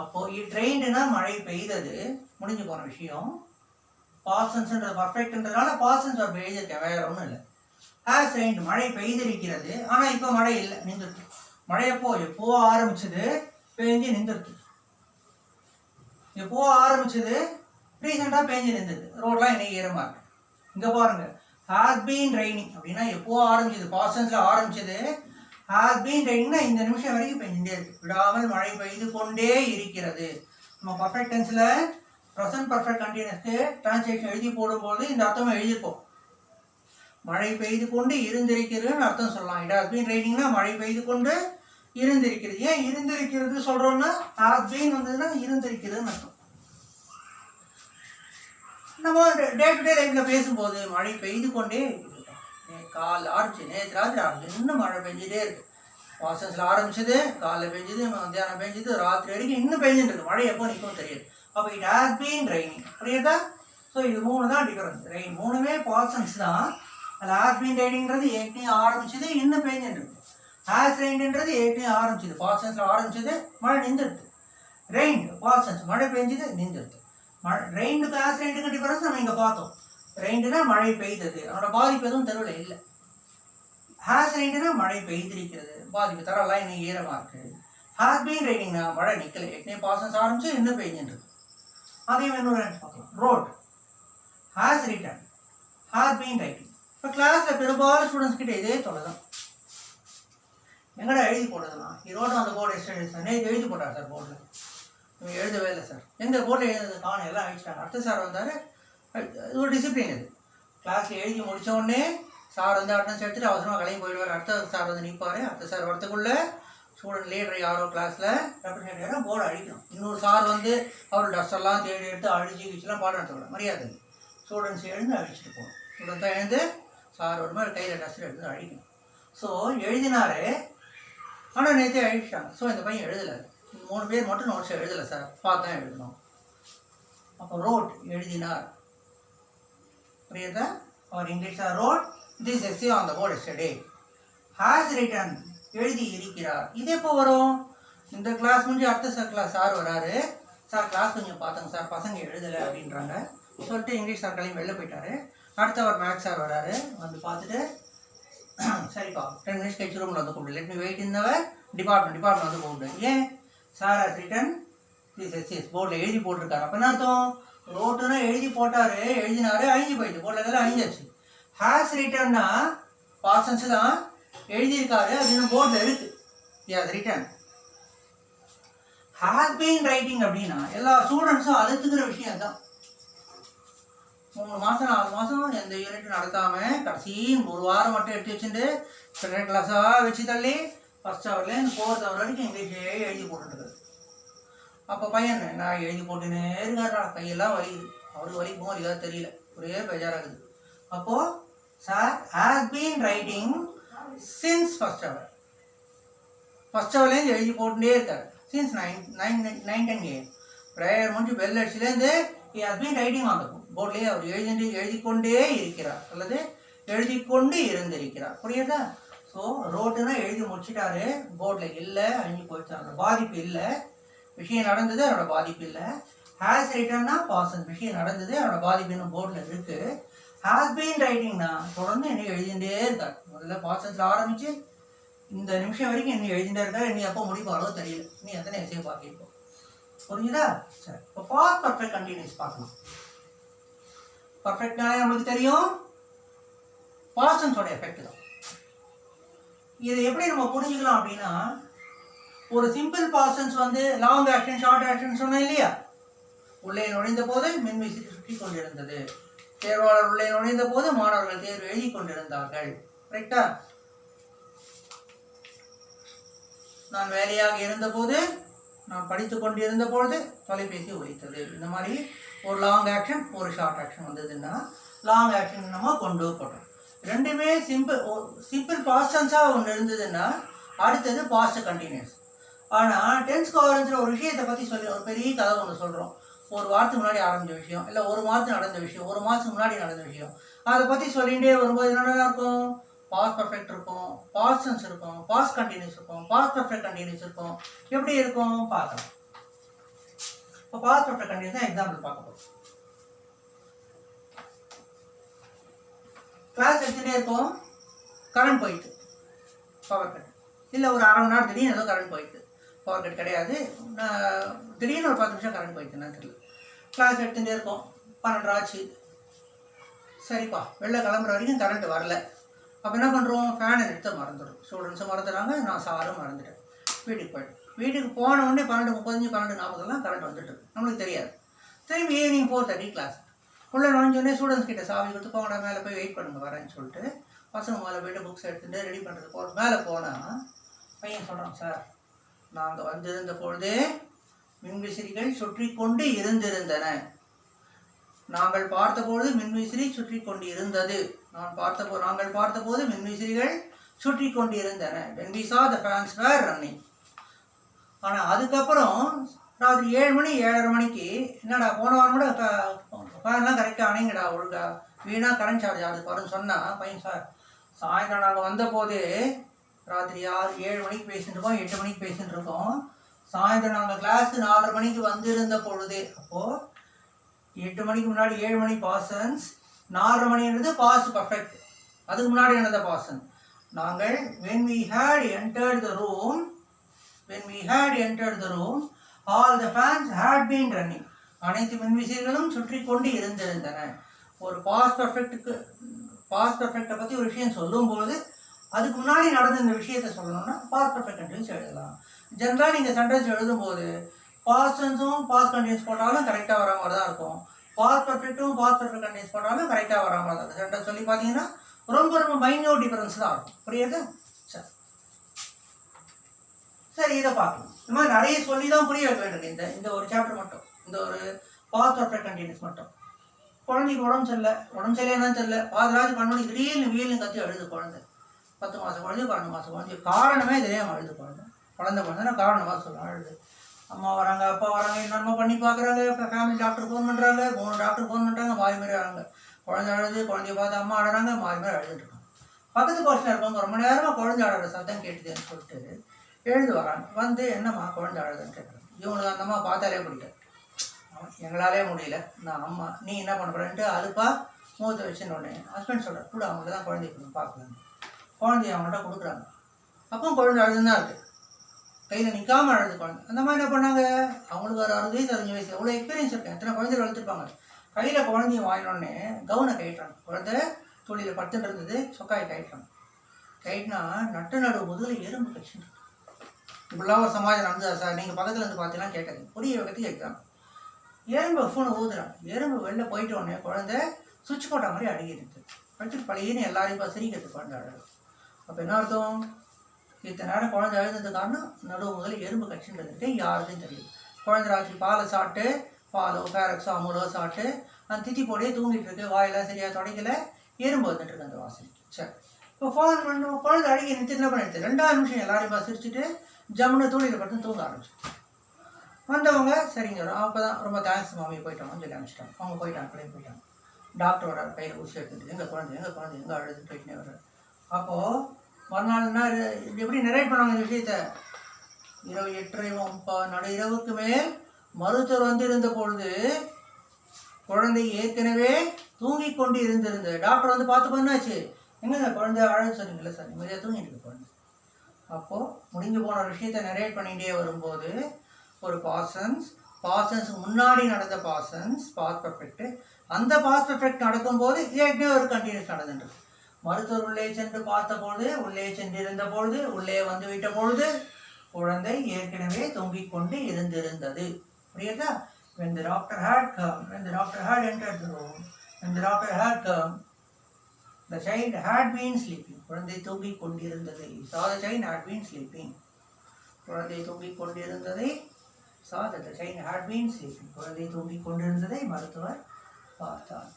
அப்போது இட் ரெயின்டுனா மழை பெய்தது, முடிஞ்சு போன விஷயம். பாஸ்டன்ஸ்ன்றது பர்ஃபெக்ட்ன்றதுனால பாஸ்டன்ஸ் ஒரு எழுதியிருக்கேன், வேறு ஒன்றும் இல்லை. ஹேஸ் ரெயின்ட், மழை பெய்திருக்கிறது, ஆனால் இப்போ மழை இல்லை, நின்றுருக்கு. மழை எப்போ ஆரம்பிச்சது, பெஞ்சு நின்றுருக்கு. எப்போ ஆரம்பிச்சது, ரீசெண்டாக பெஞ்சு நின்றுது, ரோடெலாம் இன்னைக்கு ஈரமாக இருக்கு. இங்கே பாருங்கள், ஹேஸ் பீன் ரெய்னிங் அப்படின்னா எப்போ ஆரம்பிச்சது, பாஸ்டன்ஸில் ஆரம்பிச்சது. ஹாஸ் பீன் ரைனிங்னா இந்த நிமிஷம் வரைக்கும் பெஞ்சுட்டே இருக்கு, விடாமல் மழை பெய்து கொண்டே இருக்கிறது. நம்ம பர்ஃபெக்ட் டென்ஸில் ப்ரெசன்ட் பர்ஃபெக்ட் கண்டினியூஸ்க்கு டிரான்ஸ்லேஷன் எழுதி போடும்போது இந்த அர்த்தம் எழுதியிருப்போம். மழை பெய்து கொண்டு இருந்திருக்கிறதுன்னு அர்த்தம் சொல்லலாம். இட் ஹாஸ் பீன் ரைனிங்னா மழை பெய்து கொண்டு இருந்திருக்கிறது. ஏன் இருந்திருக்கிறது சொல்கிறோன்னா ஹாஸ் பீன் வந்ததுன்னா இருந்திருக்கிறதுன்னு அர்த்தம். நம்ம டே டு டே லைஃப்பில் பேசும்போது மழை பெய்து கொண்டே இருக்குது. காலைல ஆரம்பிச்சு நேற்று ராத்திரி ஆரம்பிச்சு இன்னும் மழை பெஞ்சிட்டே இருக்குது. வாசத்தில் ஆரம்பிச்சது, காலைல பெஞ்சுது, மத்தியானம் பெஞ்சுது, ராத்திரி வரைக்கும் இன்னும் பெஞ்சுட்டு இருக்கு. மழை எப்போ நிற்கும் தெரியாது. அப்போ இட் ஹாஸ் பீன் ரைனிங், புரியுதா? ஸோ இது 3 தான் டிஃபரன்ஸ். ரெயின் 3மே பாசன்ஸ் தான். அதில் ஹாஸ் பீன் ரைனிங்கிறது ஏற்கனவே ஆரம்பிச்சது, இன்னும் பெஞ்சுட்டு இருக்கு. ஹாஸ் ரெயின்ன்றது ஏற்கனவே ஆரம்பிச்சது, பாசன்ஸில் ஆரம்பிச்சது, மழை நின்றுடுது. ரெயின் பாசன்ஸ், மழை பெஞ்சுது, நின்றுடுது. ரெயினுக்கு ஹாஸ் ரெயினுக்கு டிஃபரன்ஸ் நம்ம இங்கே பார்த்தோம். ரெயின்டுனா மழை பெய்தது, அதோட பாதிப்பு எதுவும் தெருவில் இல்லை. ஹாஸ் ரெயின்டுனா மழை பெய்திருக்கிறது, பாதிப்பு தரலாம், இன்னும் ஈரமாக இருக்குது. ஹாஸ் பீன் ரைனிங்னா மழை நிற்கலை, ஏற்கனவே பாசன்ஸ் ஆரம்பிச்சு இன்னும் பெய்ஞ்சுன்றது. அதே மாதிரி இன்னொரு பார்க்கலாம். Road has return, has been writing. இப்போ கிளாஸில் பெரும்பாலும் ஸ்டூடெண்ட்ஸ் கிட்ட இதே தொலை தான். எங்கடா எழுதி போட்டதுலாம் ரோடு அந்த போர்டு எக்ஸ்டென்ட் நேற்று எழுதி போட்டார் சார் போர்டில், இவங்க எழுதவே இல்லை சார். எங்கள் போர்டில் எழுதுறது காணும், எல்லாம் அழிச்சிட்டாங்க. அடுத்த சார் வந்தார். இது ஒரு டிசிப்ளின். இது கிளாஸில் எழுதி முடித்த உடனே சார் வந்து அட்டன்ஸ் எடுத்துகிட்டு அவசரமாக கிளம்பி போயிடுவார். அடுத்த சார் வந்து நிற்பார். அடுத்த சார் வரத்துக்குள்ளே ஸ்டூடெண்ட் லீடர் யாரோ கிளாஸில் ரெப்ரசன்டேட்டிவ் யாரோ போர்டு அழிக்கணும். இன்னொரு சார் வந்து அவர் டஸ்டெல்லாம் தேடி எடுத்து அழிச்சு கிச்சிலாம் பாடம் எடுத்துக்கலாம். மரியாதை ஸ்டூடெண்ட்ஸ் எழுந்து அழிச்சிட்டு போகணும். ஸ்டூடெண்ட் தான் எழுந்து சார் ஒரு மாதிரி கையில் டஸ்ட் எடுத்து அழிக்கணும். ஸோ எழுதினாரு, ஆனால் நேற்றே அழிச்சிட்டாங்க. ஸோ இந்த பையன் எழுதலை. 3 பேர் மட்டும் நோட்ஸ் எழுதலை சார், பார்த்து தான் எழுதணும். அப்போ ரோட் எழுதினார், புரியுதா? அவர் English wrote this essay on the board yesterday. Has written எழுதி இருக்கிறார். இது எப்போ வரும்? இந்த கிளாஸ் முடிஞ்சு அடுத்த கிளாஸ் சார் வராரு. சார் கிளாஸ் கொஞ்சம் பார்த்தங்க சார், பசங்க எழுதலை அப்படின்றாங்க சொல்லிட்டு இங்கிலீஷ் சார் கிளம்பி வெளில போயிட்டாரு. அடுத்தவர் மேக்ஸ் சார் வராரு, வந்து பார்த்துட்டு சரிப்பா 10 மினிட்ஸ் கழிச்சு ரூமில் வந்து கூப்பிடு, லெட் மீ வெயிட் இன் அவர் டிபார்ட்மெண்ட் வந்து கூப்பிடு. ஏன்? Sir has return this SS போர்டில் எழுதி போட்டிருக்காரு. அப்போ என்ன அர்த்தம்? ரோட்டுன்னா எழுதி போட்டார், எழுதினாரு, அழிஞ்சு போயிட்டு போர்டில் இதெல்லாம் அழிஞ்சாச்சு. ஹாஸ் ரிட்டன்னா பாசன்ஸ் தான், எழுதியிருக்காரு அப்படின்னு போர்டில் இருக்கு. Has return. Has been writing அப்படின்னா எல்லா ஸ்டூடெண்ட்ஸும் அழுத்துக்கிற விஷயம் தான். 3 மாதம் 4 மாதம் எந்த யூனிட் நடத்தாமல் கடைசி 1 வாரம் மட்டும் எடுத்து வச்சுட்டு ஸ்பெஷல் கிளாஸாக வச்சு தள்ளி ஃபஸ்ட் ஹவர்லேருந்து 4th ஹவர் வரைக்கும் இங்கிலீஷே எழுதி போட்டுருக்குது. அப்போ பையன் நான் எழுதி போட்டுன்னே இருக்காரா, கையெல்லாம் வலிக்குது. அவருக்கு வலிக்குமோ வலிக்காது தெரியல, ஒரே பேஜாராகுது. அப்போது sir has been writing since first hour. First ஹவர்லேருந்து எழுதி போட்டுட்டே இருக்காரு. சின்ஸ் 9-10 AM ப்ரேயர் முடிஞ்சு பெல் அடிச்சுலேருந்து has been writing on the போர்ட்லேயே அவர் எழுதி கொண்டே இருக்கிறார் அல்லது எழுதி கொண்டு இருந்திருக்கிறார். புரியுதா? ஸோ ரோட்டுன்னா எழுதி முடிச்சிட்டாரு, போர்டில் இல்லை, அழிஞ்சு போயிடுச்சு, அந்த பாதிப்பு இல்லை. விஷயம் நடந்தது, அதோட பாதிப்பு இல்லை. ஹாஸ் ரிட்டன்னா பாசன், விஷயம் நடந்தது, அதோட பாதிப்பு இன்னும் போர்டில் இருக்குது. ஹாஸ் பீன் ரைட்டிங்னா தொடர்ந்து என்ன எழுதிகிட்டே இருக்கார். முதல்ல பாசன்ஸில் ஆரம்பித்து இந்த நிமிஷம் வரைக்கும் என்ன எழுதிட்டே இருக்கார். இனி எப்போ முடிப்பாரோ தெரியல, இனி எத்தனை எஸ்ஸே பார்க்க. புரிஞ்சுதா? சரி, இப்போ பாஸ்ட் பர்ஃபெக்ட் கண்டினியூஸ் பார்க்கலாம். பர்ஃபெக்ட்னாலே நம்மளுக்கு தெரியும் பாசன்ஸோட எஃபெக்ட் தான். இதை எப்படி நம்ம புரிஞ்சுக்கலாம் அப்படின்னா, ஒரு சிம்பிள் பாசன்ஸ் வந்து லாங் ஆக்ஷன் ஷார்ட் ஆக்ஷன் சொன்னேன் இல்லையா? உள்ளே நுழைந்த போது மின்விசிறி சுற்றி கொண்டிருந்தது, தேர்வாளர் உள்ளே நுழைந்த போது மாணவர்கள் தேர்வு எழுதி கொண்டிருந்தார்கள். கரெக்டா? நான் வேலையாக இருந்தபோது, நான் படித்து கொண்டிருந்த பொழுது தொலைபேசி ஒலித்தது. இந்த மாதிரி ஒரு லாங் ஆக்ஷன் ஒரு ஷார்ட் ஆக்ஷன் வந்ததுன்னா லாங் ஆக்ஷன் நம்ம கொண்டு போட்டோம். ரெண்டுமே சிம்பிள் பாஸ்டன்ஸாக ஒன்று இருந்ததுன்னா அடுத்தது பாஸ்ட் கண்டினியூஸ். ஆனால் டென்ஸ் கவரன்ஸில் ஒரு விஷயத்தை பற்றி சொல்லி ஒரு பெரிய கதை ஒன்று சொல்கிறோம். ஒரு வாரத்துக்கு முன்னாடி ஆரம்பித்த விஷயம், இல்லை ஒரு மாதத்துக்கு நடந்த விஷயம், ஒரு மாதத்துக்கு முன்னாடி நடந்த விஷயம், அதை பற்றி சொல்லிகிட்டே வரும்போது என்னென்ன இருக்கும்? பாஸ்ட் பர்ஃபெக்ட் இருக்கும், பாஸ்ட் டென்ஸ் இருக்கும், பாஸ்ட் கண்டினியூஸ் இருக்கும், பாஸ்ட் பர்ஃபெக்ட் கண்டினியூஸ் இருக்கும். எப்படி இருக்கும் பார்க்கலாம். இப்போ பாஸ்ட் பர்ஃபெக்ட் கண்டினியூஸ் தான் எக்ஸாம்பிள் பார்க்க போகிறோம். கிளாஸ் எடுத்துகிட்டே இருக்கும், கரண்ட் போயிட்டு பவர் கட், இல்லை ஒரு அரை மணி நேரம் திடீர்னு ஏதோ கரண்ட் போயிட்டு, பவர் கட் கிடையாது, திடீர்னு ஒரு 10 நிமிஷம் கரண்ட் போயிட்டுன்னு தெரியல. கிளாஸ் எடுத்துகிட்டே இருக்கோம், 12 ஆச்சு. சரிப்பா வெளில கிளம்புற வரைக்கும் கரண்ட் வரல. அப்போ என்ன பண்ணுறோம், ஃபேனை எடுத்து மறந்துடும். ஸ்டூடெண்ட்ஸும் மறந்துடுறாங்க, நான் சாரும் மறந்துட்டேன். வீட்டுக்கு போய்ட்டு வீட்டுக்கு போன உடனே 12:35 12:40 கரண்ட் வந்துட்டு நம்மளுக்கு தெரியாது. திரும்பி ஈவினிங் 4:30 கிளாஸ் உள்ளே நுழைஞ்சோடனே ஸ்டூடெண்ட்ஸ் கிட்ட சாவி கொடுத்து போங்கடா மேலே போய் வெயிட் பண்ணுங்க வரேன்னு சொல்லிட்டு பசங்க மேலே போய்ட்டு புக்ஸ் எடுத்துகிட்டு ரெடி பண்ணுறது மேலே போனால் பையன் சொல்கிறான், சார் நாங்கள் வந்திருந்த பொழுதே மின்விசிறிகள் சுற்றி கொண்டு இருந்திருந்தன. நாங்கள் பார்த்தபோது மின்விசிறி சுற்றி கொண்டு இருந்தது. நாங்கள் பார்த்தபோது மின்விசிறிகள் சுற்றி கொண்டு இருந்தன. when we saw the fans were running. ஆனால் அதுக்கப்புறம் ராத்திரி 7 மணி 7:30 மணிக்கு என்னடா போன வாரம் கூட ஃபேன்லாம் கரெக்டாக அணைங்கடா ஒழுங்கா வீணாக கரண்ட் சார்ஜ் ஆகுது பாருன்னு சொன்னால் பையன், சார் சாயந்தரம் நாங்கள் வந்த போதே ராத்திரி 7 மணிக்கு பேசிட்டு இருக்கோம், 8 மணிக்கு பேசிட்டு இருக்கோம். சாயந்தரம் நாங்கள் கிளாஸுக்கு 4:30 மணிக்கு வந்திருந்த பொழுதே, அப்போது 8 மணிக்கு முன்னாடி 7 மணி பாசன்ஸ், 4:30 மணின்றது பாஸ்ட் பர்ஃபெக்ட். அதுக்கு முன்னாடி என்னது பாசன். நாங்கள் when we had entered the room all the fans had been running. அனைத்து மின்விசிறிகளும் சுற்றி கொண்டு இருந்திருந்தன. ஒரு பாஸ்ட் பர்ஃபெக்டை பற்றி ஒரு விஷயம் சொல்லும்போது அதுக்கு முன்னாடி நடந்த இந்த விஷயத்தை சொல்லணும்னா பாஸ்ட் பர்ஃபெக்ட் கண்டினியூஸ் எழுதலாம். ஜென்ரலாக நீங்கள் சென்டென்ஸ் எழுதும்போது பாஸ்டன்ஸும் பாஸ்ட் கண்டினியூஸ் போட்டாலும் கரெக்டாக வர மாதிரி தான் இருக்கும். பாஸ்ட் பர்ஃபெக்ட்டும் பாஸ்ட் பர்ஃபெக்ட் கண்டினியூஸ் போட்டாலும் கரெக்டாக வர மாதிரி தான் இருக்கும். சென்டென்ஸ் சொல்லி பார்த்தீங்கன்னா ரொம்ப மைன்யூட் டிஃபரன்ஸ் தான் இருக்கும். புரியுது? சரி இதை பார்க்கலாம். இந்த மாதிரி நிறைய சொல்லி தான் புரிய வைக்க வேண்டியது. இந்த ஒரு சாப்டர் மட்டும், இந்த ஒரு பாஸ்ட் பர்ஃபெக்ட் கண்டினியூஸ் மட்டும். குழந்தைக்கு உடம்பு சரியில்லைன்னு தெரியல, பாதராஜ் கண்ணோடி திடீர்னு வீல்னு கத்தி அழுது குழந்தை. 10 மாதம் குழந்தை 12 மாதம் குழந்தை, காரணமே தெரியாமல் அழுது குழந்தைன்னா காரணமாக சொல்ல அழுது. அம்மா வராங்க, அப்பா வராங்க, என்னென்னமோ பண்ணி பார்க்குறாங்க. இப்போ ஃபேமிலி டாக்டர் ஃபோன் பண்ணுறாங்க, 3 டாக்டர் ஃபோன் பண்ணுறாங்க, மாறி மாறி வராங்க. குழந்தை அழுது, குழந்தைய பார்த்து அம்மா அழுறாங்க, மாறி மாறி அழுதுட்டு இருக்காங்க. பக்கத்து பர்சனாக இருக்கவங்க ரொம்ப நேரமாக குழந்தை அழுற சத்தம் கேட்டுதுன்னு சொல்லிட்டு எழுந்து வராங்க. வந்து என்னம்மா குழந்தை அழுதுன்னு கேட்குறாங்க. இவங்களுக்கு அந்த அம்மா பார்த்தாலே பிடிக்காது. எங்களாலே முடியல, நான் அம்மா நீ என்ன பண்ண போறேன்ட்டு அதுப்பா மூத்த வச்சுன்னு உடனே ஹஸ்பண்ட் சொல்கிறார், கூட அவங்களுக்கு தான் குழந்தைக்கு பார்க்கலாம். குழந்தைய அவங்கள்ட்ட கொடுக்குறாங்க. அப்போ குழந்தை அழுதுன்னு தான் இருக்குது, கையில் நிற்காமல் அழுது குழந்தை. அந்த மாதிரி என்ன பண்ணாங்க, அவங்களுக்கு ஒரு 60 வயசு 65 வயசு எவ்வளோ எக்ஸ்பீரியன்ஸ் இருக்கேன், எத்தனை குழந்தைகள் வளர்த்துருப்பாங்க. கையில் குழந்தைய வாங்கினோடனே கவுனை கைட்டுறாங்க. குழந்தை தொழிலில் படுத்துட்டு இருந்தது, சொக்காயை கைட்டுறாங்க. கைட்டுனா நடு முதுகில் எறும்பு கட்சின்னு இருக்கு. இப்படிலாம் ஒரு சமாஜம் நடந்ததா சார், நீங்கள் பக்கத்தில் இருந்து பார்த்தீங்கன்னா கேட்காது, புரிய வைக்கிறதுக்கு எக்ஸாம். எறும்பு ஃபோனை ஊதுறாங்க. எறும்பு வெளில போயிட்டு உடனே குழந்தை சுவிட்ச் போட்ட மாதிரி அடிக்கிறது. படிச்சுட்டு பழையன்னு எல்லாரையும் சிரிக்கிறது குழந்தை அழகு. அப்போ என்ன அர்த்தம், இத்தனை நேரம் குழந்தை அழுதுறது காரணம் நடுவு முதல்ல எறும்பு கட்சின்றது யாருக்கும் தெரியும். குழந்தை ராத்திரி பாலை சாப்பிட்டு, பாலோ பேரக்ஸோ அமுலோ சாப்பிட்டு அந்த தித்தி போடையே தூங்கிட்டு இருக்கு, வாயெல்லாம் சரியாக தொடங்கல, எறும்பு வந்துட்டு இருக்கு அந்த வாசனைக்கு. சரி, இப்போ ஃபோன் பண்ணணும், குழந்தை அடிக்க நிறுத்தி என்ன பண்ணிடுது, 2வது நிமிஷம் எல்லாரையும் சிரிச்சுட்டு ஜம்முன்னு தூளியில் பட்டு தூங்க ஆரம்பிச்சு. வந்தவங்க சரிங்க அப்போ தான் ரொம்ப தேங்க்ஸ் மாமி போயிட்டாங்கன்னு சொல்லி அனுப்பிச்சிட்டாங்க. அவங்க போயிட்டாங்க, பிள்ளைங்க போயிட்டாங்க. டாக்டர் வர கையில் ஊசி எடுத்துட்டு எங்கள் குழந்தை எங்கே அழுதுன்னு போயிட்டுனே வர்றாரு. அப்போது மறுநாள்னா எப்படி நிறைய பண்ணாங்க இந்த விஷயத்த. இரவு 8:30 நடு இரவுக்கு மேல் மருத்துவர் வந்திருந்த பொழுது குழந்தை ஏற்கனவே தூங்கி கொண்டு இருந்திருந்தது. டாக்டர் வந்து பார்த்து பண்ணாச்சு, எங்கே குழந்தை அழகு சொன்னீங்களா சார், நிம்மதியாக தூங்கிட்டு இருக்கு குழந்தை. அப்போது முடிஞ்சு போன விஷயத்தை நரேட் பண்ணிகிட்டே வரும்போது ஒரு பாசன்ஸுக்கு முன்னாடி நடந்த பாஸ்ட் பர்ஃபெக்ட், அந்த பாஸ்ட் பர்ஃபெக்ட் நடக்கும்போது ஏற்கனவே ஒரு கண்டினியூஸ் நடந்துட்டு. மருத்துவர் உள்ளே சென்று பார்த்த பொழுது, உள்ளே சென்றிருந்த பொழுது, உள்ளே வந்து விட்ட பொழுது குழந்தை ஏற்கனவே தொங்கிக் கொண்டு இருந்திருந்தது. புரியுதா? when the doctor had entered the room, when the doctor had come, the child had been sleeping. குழந்தை தூங்கிக் கொண்டிருந்ததை saw the child had been sleeping. குழந்தை தூங்கிக் கொண்டிருந்ததை saw that the child had been sleeping. குழந்தை தூங்கிக் கொண்டிருந்ததை மருத்துவர் பார்த்தார்.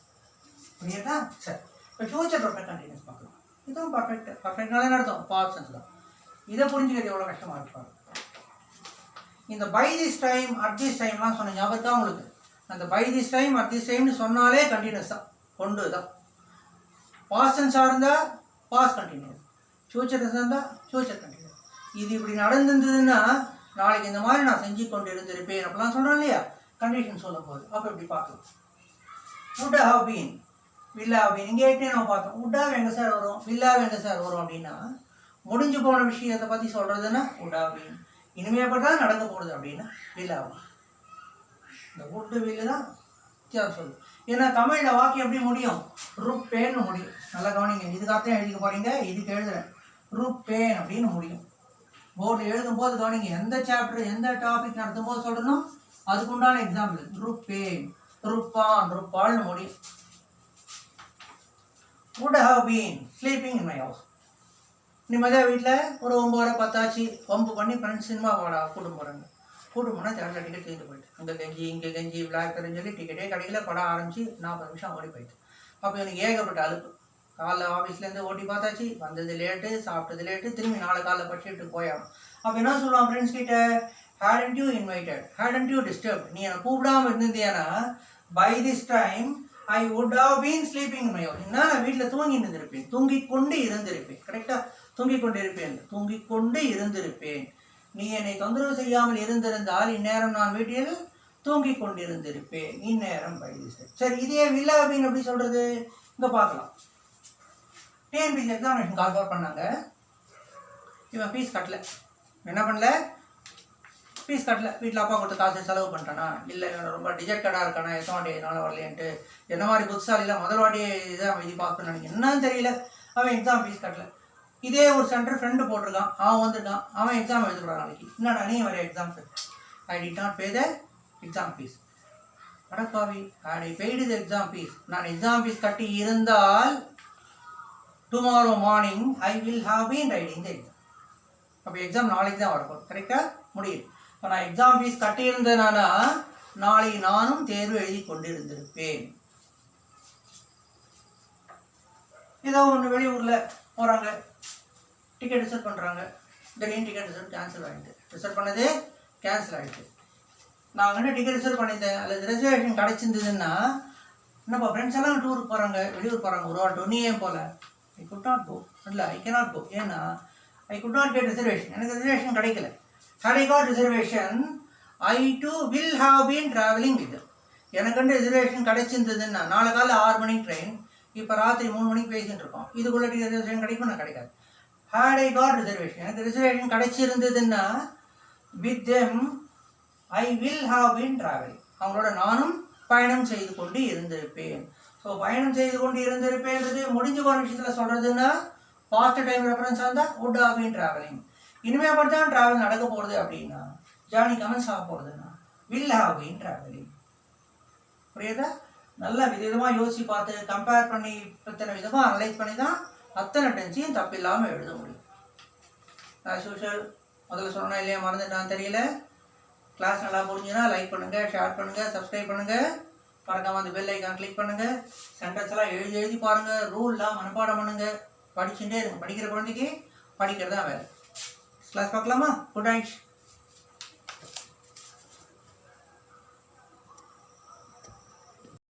புரியுதா? சரி, இப்போ ஃபியூச்சர் பர்ஃபெக்ட் கண்டினியூஸ் பார்க்கலாம். இதுவும் பர்ஃபெக்ட்னால என்ன அர்த்தம், பாஸ்ட் தான். இதை புரிஞ்சுக்கிறது எவ்வளோ கஷ்டமாக இருப்பாங்க. இந்த by this time at this டைம்லாம் சொன்ன ஞாபகம் தான் உங்களுக்கு. அந்த by this time at this டைம்னு சொன்னாலே கண்டினியூஸ் தான், கொண்டு தான். பாஸ்ட் டென்ஸாக இருந்தால் பாஸ்ட் கண்டினியூஸ், ஃபியூச்சர் டென்ஸாக இருந்தால் ஃபியூச்சர் கண்டினியூஸ். இது இப்படி நடந்துருந்ததுன்னா நாளைக்கு இந்த மாதிரி நான் செஞ்சு கொண்டு இருந்திருப்பேன் அப்படிலாம் சொல்கிறேன் இல்லையா, கண்டிஷன் சொல்லும் போது. அப்போ இப்படி பார்க்கலாம். would have been, will have been. இங்கே நம்ம பார்த்தோம், would have எங்கே சார் வரும், will have எங்கே சார் வரும் அப்படின்னா, முடிஞ்சு போன விஷயத்தை பற்றி சொல்கிறதுன்னா would have been. இனிமேப்பட்டதான் நடக்க போடுது அப்படின்னா will have. இந்த would will தான் வித்தியாசம் சொல்லுது. ஏன்னா தமிழில் வாக்கியம் எப்படி முடியும்? ருப்பேன்னு முடியும். நல்லா கவனிங்க, இதுக்காகத்தான் எழுதிக்க போகிறீங்க, இதுக்கு எழுதுறேன். ருப்பேன் அப்படின்னு முடியும். போர்டில் எழுதும்போது கவனிங்க, எந்த சாப்டர் எந்த டாபிக் நடத்தும் போது சொல்லணும் அதுக்குண்டான எக்ஸாம்பிள். ருப்பேன், ருப்பான், ருப்பாள்னு முடியும். would have been sleeping in my house. நிம்மதியாக வீட்டில் ஒரு 9:30 10 ஆச்சு, வம்பு பண்ணி ஃப்ரெண்ட்ஸ் சினிமா கூட்டம் போகிறாங்க. கூட்டம் போனால் தேட்டரில் டிக்கெட் தூக்கிட்டு போயிட்டு அங்கே கஞ்சி இங்கே கஞ்சி விளாக்குறேன்னு சொல்லி டிக்கெட்டே கடையில் படம் ஆரம்பிச்சு 40 நிமிஷம் ஓடி போயிட்டு. அப்போ எனக்கு ஏகப்பட்ட அலுப்பு. காலைல ஆஃபீஸ்லேருந்து ஓட்டி பார்த்தாச்சு, வந்தது லேட்டு, சாப்பிட்டது லேட்டு, திரும்பி நாளை காலைல படிச்சுட்டு போயாடும். அப்போ என்ன சொல்லுவான் ஃப்ரெண்ட்ஸ் கிட்ட, hadn't you invited, hadn't you disturbed, நீ என்னை கூப்பிடாமல் இருந்திருந்தியானா by this time I would have been sleeping in my house. நான் வீட்டில் தூங்கி இருந்திருப்பேன், தூங்கிக் கொண்டு இருந்திருப்பேன். கரெக்டாக தூங்கிக் கொண்டு இருப்பேன், தூங்கிக் கொண்டு இருந்திருப்பேன். நீ என்னை தொந்தரவு செய்யாமல் இருந்திருந்தால் இந்நேரம் நான் வீட்டில் தூங்கிக் கொண்டிருந்திருப்பேன். இந்நேரம் by this time. சரி, இதே will have been எப்படி சொல்கிறது இங்கே பார்க்கலாம். டிஎன்பிசி எக்ஸாமினேஷன் கால் கவர் பண்ணாங்க. இவன் ஃபீஸ் கட்டல. என்ன பண்ணல? ஃபீஸ் கட்டல. வீட்டில் அப்பா கொடுத்த காசு செலவு பண்ணிட்டானா, இல்லை ரொம்ப டிஜெக்டடாக இருக்கானா, எத்தனை என்னால் வரலையன்ட்டு, என்ன மாதிரி புத்தாலியில் முதல் வாட்டியே இதான் இது பார்க்கணும்னு நினைக்கிறேன். என்னன்னு தெரியல, அவன் எக்ஸாம் ஃபீஸ் கட்டல. இதே ஒரு சென்டர் ஃப்ரெண்டு போட்டிருக்கான், அவன் வந்திருக்கான், அவன் எக்ஸாம் எழுதுறான் நாளைக்கு. என்னடா நீ வர exam fees? I did not pay the exam fees. அடப்பாவி, ஐ பெய்டு த எக்ஸாம் ஃபீஸ். நான் எக்ஸாம் ஃபீஸ் கட்டி இருந்தால் tomorrow morning I will have been writing the exam. அப்போ எக்ஸாம் நாளைக்கு தான் வரப்போம். கரெக்டாக முடியும். இப்போ நான் எக்ஸாம் ஃபீஸ் கட்டியிருந்தேனா நாளை நானும் தேர்வு எழுதி கொண்டிருந்திருப்பேன். ஏதோ ஒன்று வெளியூரில் போகிறாங்க, டிக்கெட் ரிசர்வ் பண்ணுறாங்க, திடீர்னு டிக்கெட் ரிசர்வ் கேன்சல் ஆகிடுது. ரிசர்வ் பண்ணது கேன்சல் ஆகிடுது. நான் வந்து டிக்கெட் ரிசர்வ் பண்ணியிருந்தேன், அல்லது ரிசர்வேஷன் கிடச்சிருந்ததுன்னா என்னப்பா ஃப்ரெண்ட்ஸ் எல்லாம் டூருக்கு போகிறாங்க, வெளியூர் போகிறாங்க, ஒரு வாரம் நீ ஏன் போகல? I could not go. இல்லை, ஐ கேனாட் கோ. ஏன்னா I could not get reservation. எனக்கு ரிசர்வேஷன் கிடைக்கல. had I got reservation, I too will have been traveling with them. எனக்கு வந்து ரிசர்வேஷன் கிடைச்சிருந்ததுன்னா நாளை காலையில் 6 மணிக்கு ட்ரெயின், இப்போ ராத்திரி 3 மணிக்கு பேசிகிட்டு இருக்கோம். இதுக்குள்ளே ரிசர்வேஷன் கிடைக்கும், நான் கிடைக்காது. had I got reservation, எனக்கு reservation கிடைச்சிருந்ததுன்னா with them I will have been traveling, அவங்களோட நானும் பயணம் செய்து கொண்டு இருந்திருப்பேன். ஸோ பயணம் செய்து கொண்டு இருந்திருப்பேன்றது முடிஞ்சு போன விஷயத்தில் சொல்கிறதுன்னா பாஸ்ட் டைம் ரெஃபரன்ஸாக இருந்தால் would have been traveling. இனிமேல் பற்றி தான் ட்ராவல் நடக்க போகிறது அப்படின்னா, ஜார்னி கமெண்ட்ஸ் ஆக போகிறதுன்னா will have been traveling. புரியுதா? நல்லா விதமாக யோசித்து பார்த்து கம்பேர் பண்ணி இத்தனை விதமாக அனலைஸ் பண்ணி தான் அத்தனை டென்ஸையும் தப்பில்லாமல் எழுத முடியும். ஆஸ் யூஷுவல் முதல்ல சொன்னா இல்லையா, மறந்துட்டான்னு தெரியல. கிளாஸ் நல்லா புரிஞ்சுன்னா லைக் பண்ணுங்கள், ஷேர் பண்ணுங்கள், சப்ஸ்கிரைப் பண்ணுங்கள். மறக்காமல் அந்த பெல் ஐக்கான் கிளிக் பண்ணுங்கள். சென்டென்ஸ் எல்லாம் எழுதி பாருங்கள், ரூல்லாம் மனப்பாடம் பண்ணுங்கள். படிச்சுட்டே இருங்க. படிக்கிற குழந்தைக்கு படிக்கிறது தான் வேலை. கிளாஸ் பார்க்கலாமா? Good night.